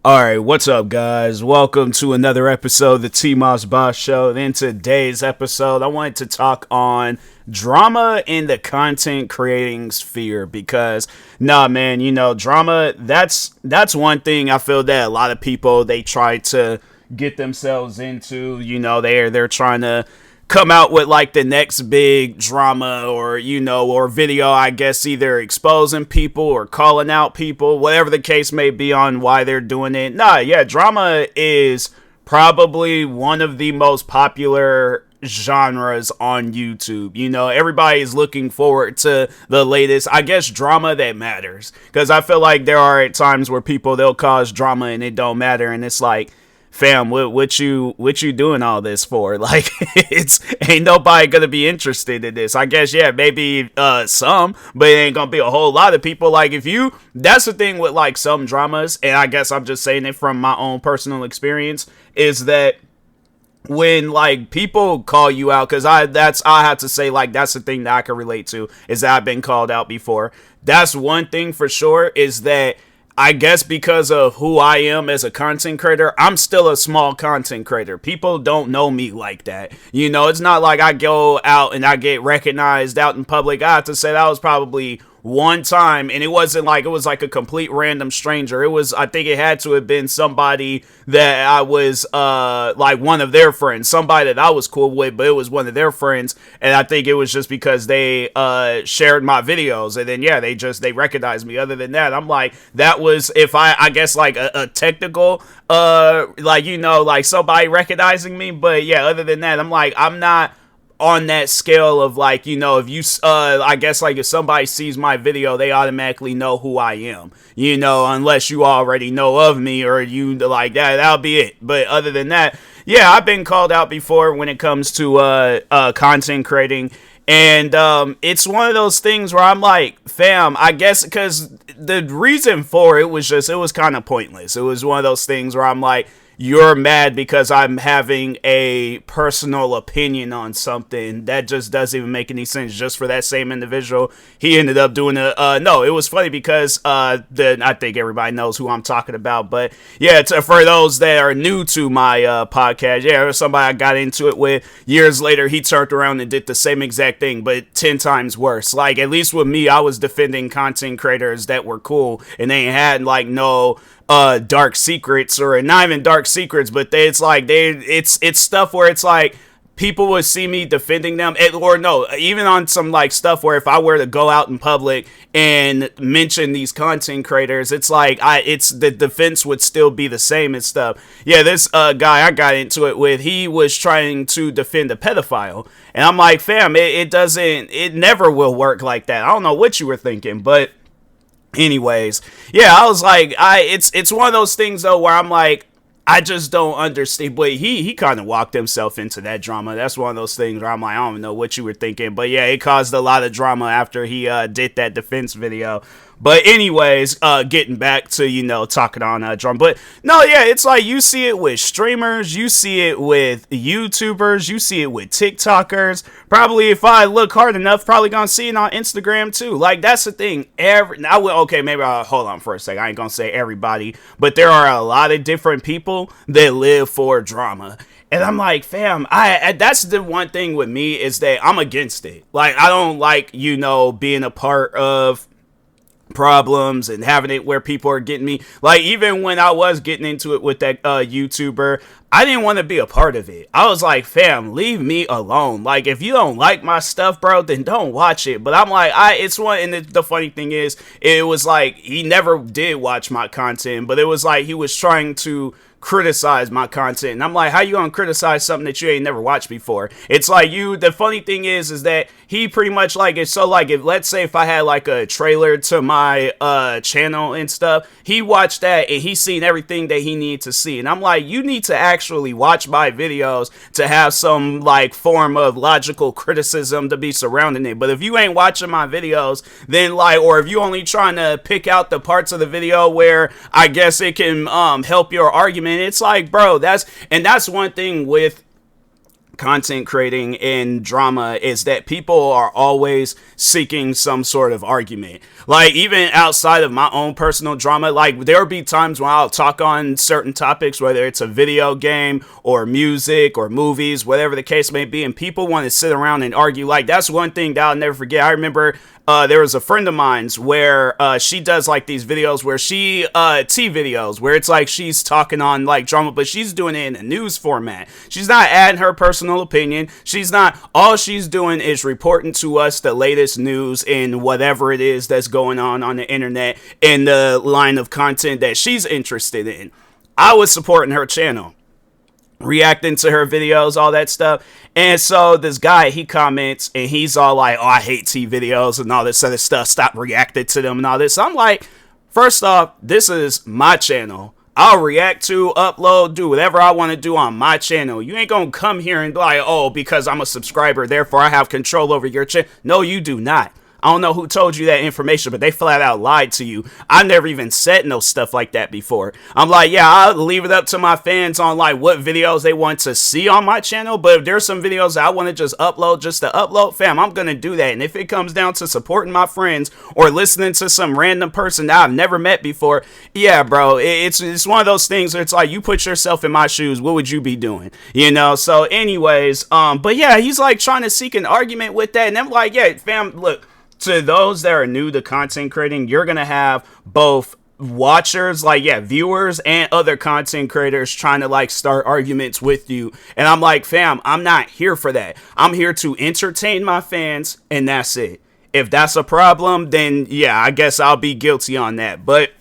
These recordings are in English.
Alright, what's up, guys? Welcome to another episode of the TMossBoss Show. And in today's episode, I wanted to talk on drama in the content creating sphere because, man, drama, that's one thing I feel that a lot of people, they try to get themselves into. They're trying to come out with like the next big drama or video, I guess, either exposing people or calling out people, whatever the case may be on why they're doing it. Drama is probably one of the most popular genres on YouTube. Everybody is looking forward to the latest, I guess, drama that matters, because I feel like there are times where they'll cause drama and it don't matter, and it's like, fam, what you doing all this for? Like, it's ain't nobody gonna be interested in this. I guess, maybe some, but it ain't gonna be a whole lot of people. Like, that's the thing with like some dramas, and I guess I'm just saying it from my own personal experience, is that when like people call you out, because I have to say, like, that's the thing that I can relate to, is that I've been called out before. That's one thing for sure, is that I guess because of who I am as a content creator, I'm still a small content creator. People don't know me like that. It's not like I go out and I get recognized out in public. I have to say that was probably one time, and it wasn't like it was like a complete random stranger. I think it had to have been somebody that I was like one of their friends, somebody that I was cool with, but it was one of their friends, and I think it was just because they shared my videos, and then they recognized me. Other than that, I'm like, that was, if I guess, like a technical like somebody recognizing me, but other than that, I'm like, I'm not on that scale of like, if you I guess, like, if somebody sees my video, they automatically know who I am, unless you already know of me, or you like that'll be it. But other than that, I've been called out before when it comes to content creating, and it's one of those things where I'm like, fam, I guess because the reason for it was kind of pointless. It was one of those things where I'm like, you're mad because I'm having a personal opinion on something that just doesn't even make any sense. Just for that same individual, he ended up doing no, it was funny because I think everybody knows who I'm talking about, but for those that are new to my podcast, there was somebody I got into it with. Years later, he turned around and did the same exact thing, but 10 times worse. Like, at least with me, I was defending content creators that were cool, and they had like no dark secrets, or not even dark secrets, but it's stuff where it's like people would see me defending them, or no, even on some like stuff where if I were to go out in public and mention these content creators, it's like the defense would still be the same and stuff. This guy I got into it with, he was trying to defend a pedophile, and I'm like, fam, it never will work like that. I don't know what you were thinking, but anyways, I was like, it's one of those things though where I'm like, I just don't understand. But he kind of walked himself into that drama. That's one of those things where I'm like, I don't know what you were thinking, but it caused a lot of drama after he did that defense video. But anyways, getting back to, talking on drama. But no, it's like you see it with streamers, you see it with YouTubers, you see it with TikTokers. Probably if I look hard enough, probably gonna see it on Instagram too. Like, that's the thing. Maybe I'll hold on for a second. I ain't gonna say everybody, but there are a lot of different people that live for drama. And I'm like, fam, that's the one thing with me, is that I'm against it. Like, I don't like, being a part of problems and having it where people are getting me. Like, even when I was getting into it with that YouTuber, I didn't want to be a part of it. I was like, fam, leave me alone. Like, if you don't like my stuff, bro, then don't watch it. But I'm like, and the funny thing is, it was like, he never did watch my content, but it was like he was trying to criticize my content, and I'm like, how you gonna criticize something that you ain't never watched before? It's like, the funny thing is that he pretty much, like, it's so, like, if let's say if I had like a trailer to my channel and stuff, he watched that and he seen everything that he needed to see, and I'm like, you need to actually watch my videos to have some like form of logical criticism to be surrounding it. But if you ain't watching my videos, then or if you only trying to pick out the parts of the video where I guess it can help your argument, it's like, bro, that's one thing with content creating and drama is that people are always seeking some sort of argument. Like, even outside of my own personal drama, like, there'll be times when I'll talk on certain topics, whether it's a video game or music or movies, whatever the case may be, and people want to sit around and argue. Like, that's one thing that I'll never forget. I remember there was a friend of mine's where she does like these videos where she tea videos where it's like she's talking on like drama, but she's doing it in a news format. She's not adding her personal opinion. All she's doing is reporting to us the latest news in whatever it is that's going on the internet in the line of content that she's interested in. I was supporting her channel, reacting to her videos, all that stuff. And so this guy, he comments and he's all like, oh, I hate tea videos and all this other stuff, stop reacting to them and all this. So I'm like, first off, this is my channel. I'll react to, upload, do whatever I want to do on my channel. You ain't gonna come here and be like, oh, because I'm a subscriber, therefore I have control over your channel. No, you do not. I don't know who told you that information, but they flat out lied to you. I never even said no stuff like that before. I'm like, yeah, I'll leave it up to my fans on like what videos they want to see on my channel. But if there's some videos that I want to just to upload, fam, I'm going to do that. And if it comes down to supporting my friends or listening to some random person that I've never met before, yeah, bro, it's one of those things where it's like, you put yourself in my shoes, what would you be doing? You know? So anyways, but yeah, he's like trying to seek an argument with that. And I'm like, yeah, fam, look, to those that are new to content creating, you're going to have both watchers, like, yeah, viewers and other content creators trying to like start arguments with you. And I'm like, fam, I'm not here for that. I'm here to entertain my fans, and that's it. If that's a problem, then yeah, I guess I'll be guilty on that. But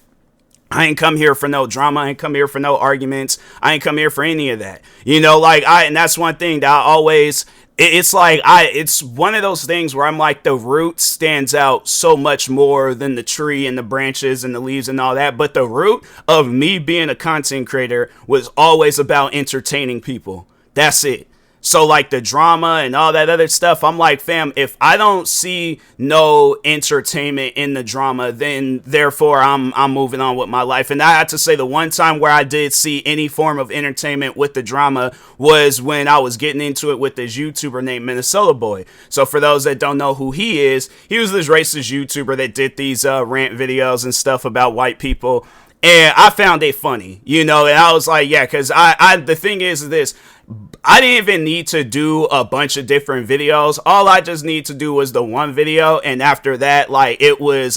I ain't come here for no drama. I ain't come here for no arguments. I ain't come here for any of that. You know, like and that's one thing that I always, it's like, it's one of those things where I'm like, the root stands out so much more than the tree and the branches and the leaves and all that. But the root of me being a content creator was always about entertaining people. That's it. So like the drama and all that other stuff, I'm like, fam, if I don't see no entertainment in the drama, then therefore I'm moving on with my life. And I have to say, the one time where I did see any form of entertainment with the drama was when I was getting into it with this YouTuber named Minnesota Boy. So for those that don't know who he is, he was this racist YouTuber that did these rant videos and stuff about white people. And I found it funny, you know, and I was like, yeah, because the thing is this, I didn't even need to do a bunch of different videos. All I just need to do was the one video, and after that, like, it was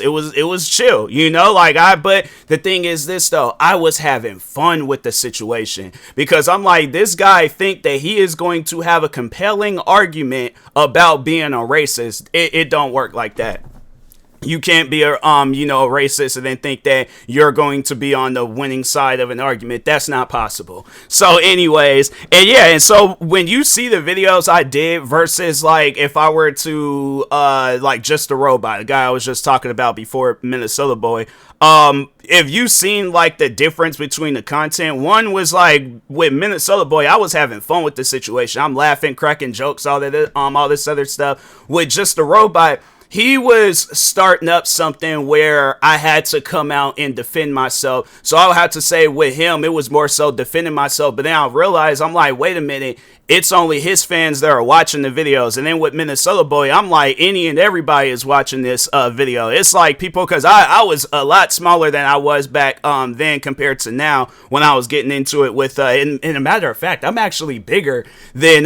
chill, you know, like, but the thing is this though, I was having fun with the situation, because I'm like, this guy think that he is going to have a compelling argument about being a racist. It don't work like that. You can't be a racist and then think that you're going to be on the winning side of an argument. That's not possible. So anyways, and yeah, and so when you see the videos I did versus like if I were to like Just a Robot, the guy I was just talking about before, Minnesota Boy, if you seen like the difference between the content, one was like with Minnesota Boy, I was having fun with the situation. I'm laughing, cracking jokes, all that, all this other stuff. With Just a Robot, he was starting up something where I had to come out and defend myself. So I would have to say with him, it was more so defending myself. But then I realized, I'm like, wait a minute, it's only his fans that are watching the videos. And then with Minnesota Boy, I'm like, any and everybody is watching this video. It's like people, because I was a lot smaller than I was back then compared to now when I was getting into it with, in a matter of fact, I'm actually bigger than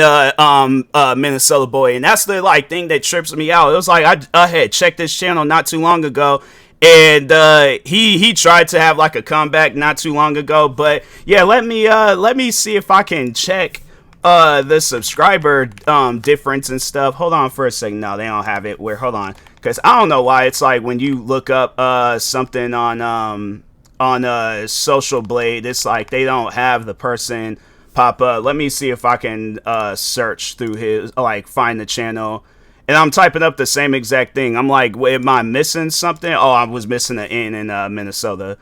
Minnesota Boy. And that's the like thing that trips me out. It was like, I had checked this channel not too long ago, and he tried to have like a comeback not too long ago. But yeah, let me see if I can check the subscriber difference and stuff. Hold on for a second. No, they don't have it. Hold on, because I don't know why it's like when you look up something on Social Blade, it's like they don't have the person pop up. Let me see if I can search through his, like, find the channel. And I'm typing up the same exact thing. I'm like, am I missing something? Oh, I was missing the N in Minnesota.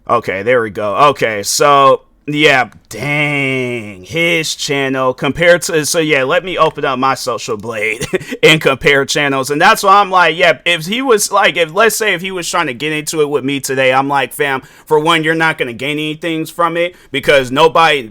Okay, there we go. Okay, so yeah, Dang, his channel compared to, so yeah, let me open up my social blade and compare channels. And that's why I'm like, yeah, if he was like, if let's say if he was trying to get into it with me today, I'm like, fam, for one, you're not going to gain anything from it because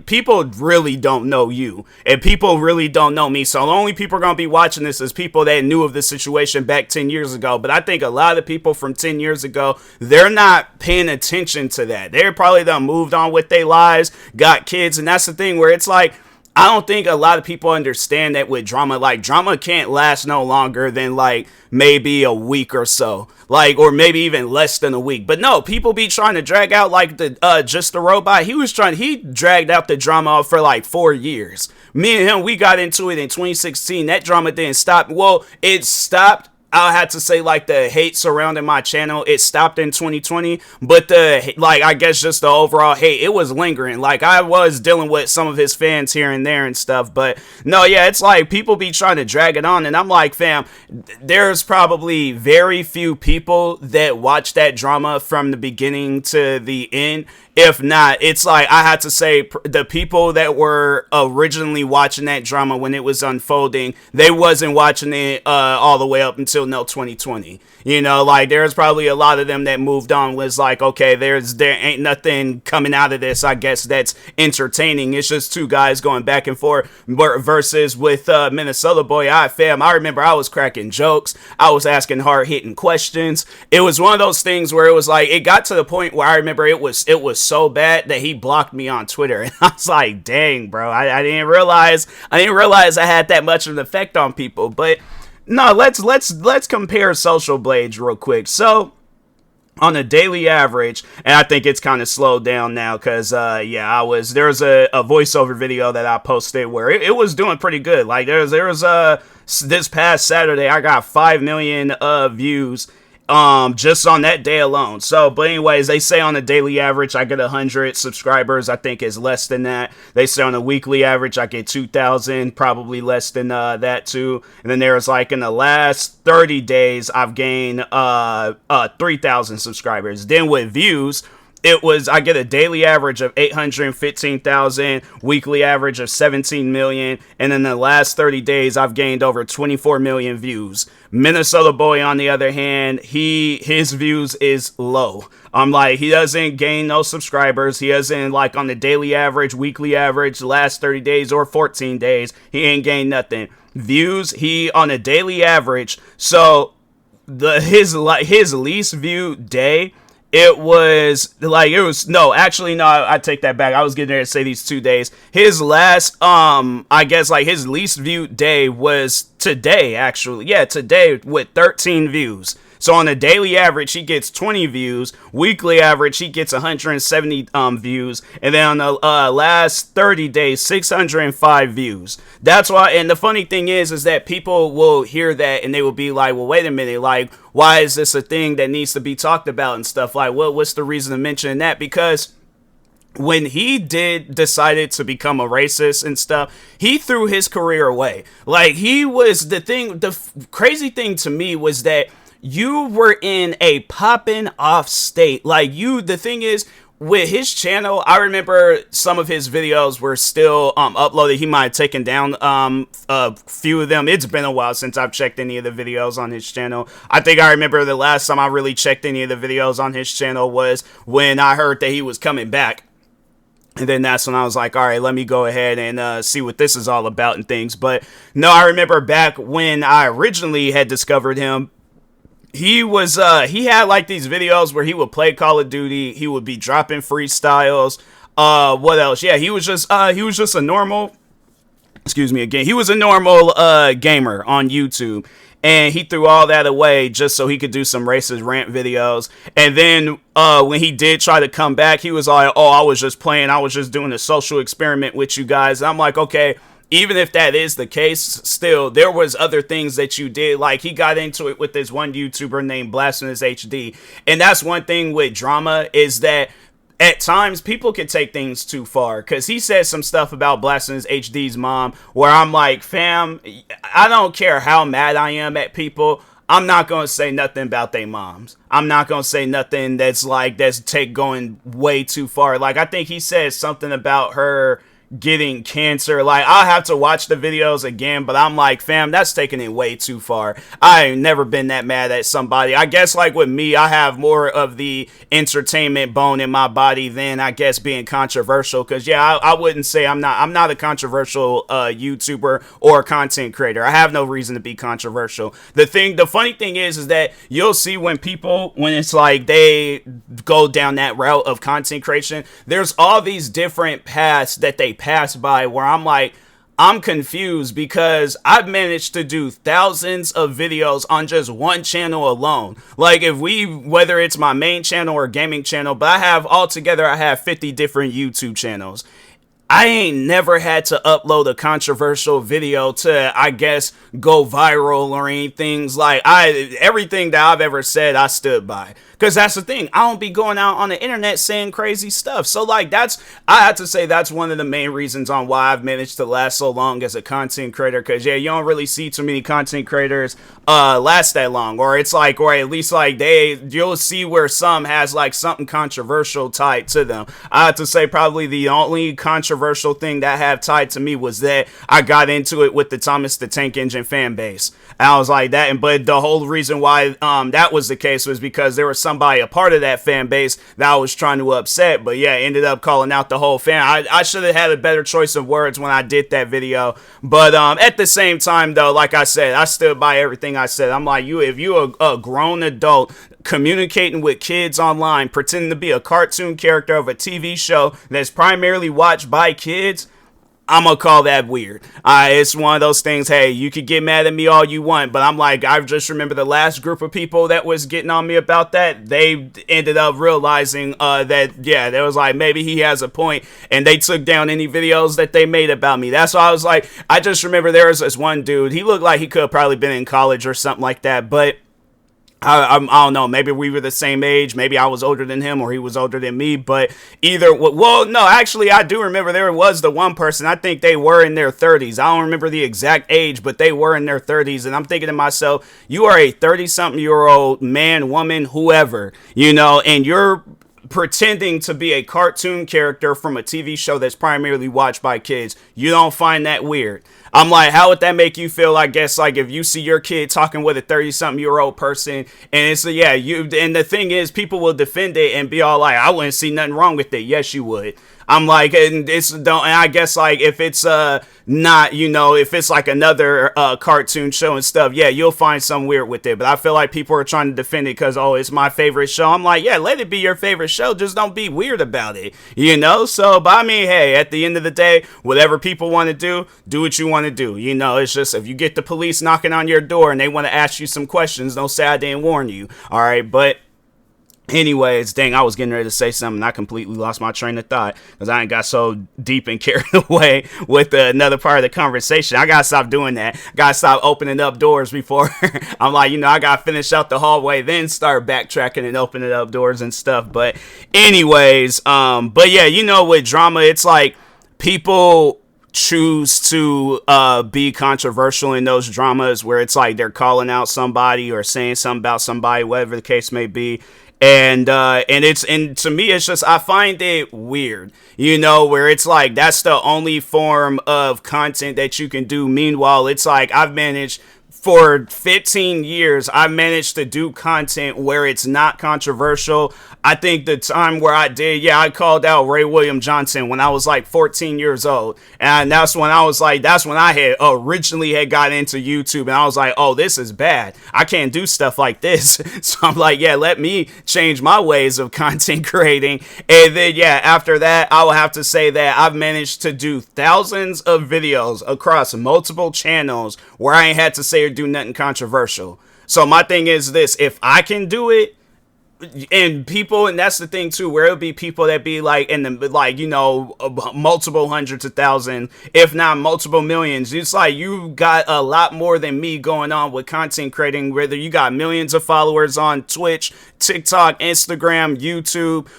people really don't know you and people really don't know me. So the only people are going to be watching this is people that knew of the situation back 10 years ago. But I think a lot of people from 10 years ago, they're not paying attention to that. They're probably done moved on with their lives, got kids, and that's the thing where it's like I don't think a lot of people understand that with drama, like drama can't last no longer than like maybe a week or so, like, or maybe even less than a week. But no, people be trying to drag out like the Just the Robot. He dragged out the drama for like 4 years. Me and him, we got into it in 2016. That drama didn't stop. Well, it stopped. I had to say, like, the hate surrounding my channel, it stopped in 2020, but I guess just the overall hate, it was lingering. Like, I was dealing with some of his fans here and there and stuff, but no, yeah, it's like, people be trying to drag it on, and I'm like, fam, there's probably very few people that watch that drama from the beginning to the end. If not, it's like I had to say the people that were originally watching that drama when it was unfolding, they wasn't watching it all the way up until 2020. You know, like there's probably a lot of them that moved on was like, okay, there ain't nothing coming out of this, I guess, that's entertaining. It's just two guys going back and forth versus with Minnesota Boy. I remember I was cracking jokes. I was asking hard-hitting questions. It was one of those things where it was like, it got to the point where I remember it was so bad that he blocked me on Twitter. And I was like, dang, bro, I didn't realize I had that much of an effect on people. But no, let's compare social blades real quick. So on a daily average, and I think it's kind of slowed down now because there's a voiceover video that I posted where it was doing pretty good. Like there's this past Saturday I got 5 million views just on that day alone. So, but anyways, they say on a daily average, I get 100 subscribers. I think is less than that. They say on a weekly average, I get 2,000, probably less than that too. And then there's like in the last 30 days, I've gained 3,000 subscribers. Then with views, I get a daily average of 815,000, weekly average of 17 million, and in the last 30 days, I've gained over 24 million views. Minnesota Boy, on the other hand, his views is low. I'm like, he doesn't gain no subscribers. He doesn't, like, on the daily average, weekly average, last 30 days or 14 days, he ain't gained nothing. Views, he on a daily average, so his least viewed day, I take that back. I was getting there to say these 2 days. His last, I guess, like, his least viewed day was today, actually. Yeah, today with 13 views. So on a daily average, he gets 20 views. Weekly average, he gets 170 views. And then on the last 30 days, 605 views. That's why, and the funny thing is that people will hear that and they will be like, well, wait a minute, like, why is this a thing that needs to be talked about and stuff? Like, what's the reason to mention that? Because when he decided to become a racist and stuff, he threw his career away. Like, the crazy thing to me was that you were in a popping off state. Like, the thing is, with his channel, I remember some of his videos were still uploaded. He might have taken down a few of them. It's been a while since I've checked any of the videos on his channel. I think I remember the last time I really checked any of the videos on his channel was when I heard that he was coming back. And then that's when I was like, all right, let me go ahead and see what this is all about and things. But no, I remember back when I originally had discovered him, he had like these videos where he would play Call of Duty. He would be dropping freestyles. What else? Yeah, he was just a normal, he was a normal gamer on YouTube. And he threw all that away just so he could do some racist rant videos. And then when he did try to come back, he was like, oh, I was just playing. I was just doing a social experiment with you guys. And I'm like, okay, even if that is the case, still, there was other things that you did. Like, he got into it with this one YouTuber named Blasphemous HD. And that's one thing with drama is that at times, people can take things too far, because he said some stuff about Blasphemous HD's mom where I'm like, fam, I don't care how mad I am at people. I'm not gonna say nothing about their moms. I'm not gonna say nothing that's take going way too far. Like, I think he said something about her getting cancer. Like, I'll have to watch the videos again, but I'm like, fam, that's taking it way too far. I ain't never been that mad at somebody. I guess, like, with me, I have more of the entertainment bone in my body than, I guess, being controversial. Because, yeah, I wouldn't say I'm not a controversial YouTuber or content creator. I have no reason to be controversial. The funny thing is that you'll see when it's like they go down that route of content creation, there's all these different paths that they pass by where I'm like, I'm confused, because I've managed to do thousands of videos on just one channel alone. Like, whether it's my main channel or gaming channel, but I have 50 different YouTube channels. I ain't never had to upload a controversial video to, I guess, go viral or anything. Like, everything that I've ever said, I stood by. Because that's the thing. I don't be going out on the internet saying crazy stuff. So, like, I have to say that's one of the main reasons on why I've managed to last so long as a content creator. Because, yeah, you don't really see too many content creators last that long. Or it's like, or at least, like, you'll see where some has, like, something controversial tied to them. I have to say probably the only controversial thing that have tied to me was that I got into it with the Thomas the Tank Engine fan base. And I was like that, but the whole reason why that was the case was because there was somebody a part of that fan base that I was trying to upset. But yeah, ended up calling out the whole fan. I should have had a better choice of words when I did that video. But at the same time, though, like I said, I stood by everything I said. I'm like, if you a grown adult communicating with kids online, pretending to be a cartoon character of a TV show that's primarily watched by kids, I'm gonna call that weird. It's one of those things, hey, you could get mad at me all you want, but I'm like, I just remember the last group of people that was getting on me about that, they ended up realizing that, yeah, there was like, maybe he has a point, and they took down any videos that they made about me. That's why I was like, I just remember there was this one dude, he looked like he could have probably been in college or something like that, but I don't know, maybe we were the same age, maybe I was older than him or he was older than me, but no, actually I do remember there was the one person, I think they were in their 30s, I don't remember the exact age, but they were in their 30s, and I'm thinking to myself, you are a 30-something-year-old man, woman, whoever, and you're pretending to be a cartoon character from a TV show that's primarily watched by kids. You don't find that weird? I'm like, how would that make you feel? I guess, like, if you see your kid talking with a 30-something-year-old person, and it's and the thing is, people will defend it and be all like, I wouldn't see nothing wrong with it. Yes, you would. I'm like, and I guess, like, if it's not, if it's like another cartoon show and stuff, yeah, you'll find some weird with it. But I feel like people are trying to defend it because, oh, it's my favorite show. I'm like, yeah, let it be your favorite show, just don't be weird about it, so, but I mean, hey, at the end of the day, whatever people want to do what you want to do. It's just, if you get the police knocking on your door and they want to ask you some questions, don't say I didn't warn you. All right, but anyways, dang, I was getting ready to say something. I completely lost my train of thought because I ain't got so deep and carried away with another part of the conversation. I gotta stop doing that. Gotta stop opening up doors before I'm like, I gotta finish out the hallway, then start backtracking and opening up doors and stuff. But anyways, but yeah, with drama, it's like people choose to be controversial in those dramas where it's like they're calling out somebody or saying something about somebody, whatever the case may be. And to me, it's just, I find it weird, where it's like, that's the only form of content that you can do. Meanwhile, it's like, for 15 years, I managed to do content where it's not controversial. I think the time where I called out Ray William Johnson when I was like 14 years old. And that's when I had originally got into YouTube, and I was like, oh, this is bad. I can't do stuff like this. So I'm like, yeah, let me change my ways of content creating. And then, yeah, after that, I will have to say that I've managed to do thousands of videos across multiple channels where I ain't had to say or do nothing controversial. So my thing is this, if I can do it, and people, and that's the thing too, where it'll be people that be like in the, like, you know, multiple hundreds of thousands, if not multiple millions. It's like you got a lot more than me going on with content creating, whether you got millions of followers on Twitch, TikTok, Instagram, YouTube,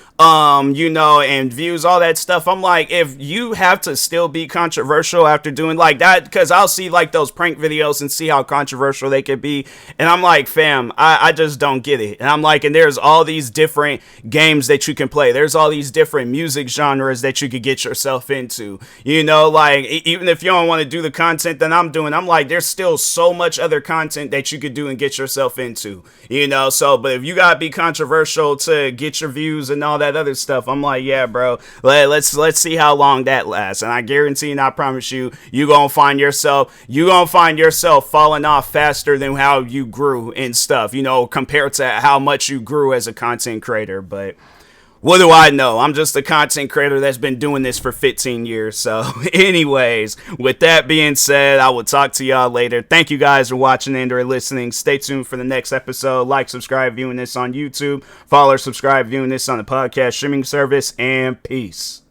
you know, and views, all that stuff. I'm like, if you have to still be controversial after doing like that, because I'll see like those prank videos and see how controversial they could be, and I'm like, fam, I just don't get it. And I'm like, and there's all these different games that you can play. There's all these different music genres that you could get yourself into. You know, like, even if you don't want to do the content that I'm doing, I'm like, there's still so much other content that you could do and get yourself into. You know, so, but if you gotta be controversial to get your views and all that other stuff, I'm like, yeah, bro, let's see how long that lasts. And I guarantee and I promise you, you gonna find yourself falling off faster than how you grew and stuff, you know, compared to how much you grew as a content creator. But what do I know? I'm just a content creator that's been doing this for 15 years. So anyways, with that being said, I will talk to y'all later. Thank you guys for watching and or listening. Stay tuned for the next episode. Like, subscribe, viewing this on YouTube. Follow or subscribe, viewing this on the podcast streaming service. And peace.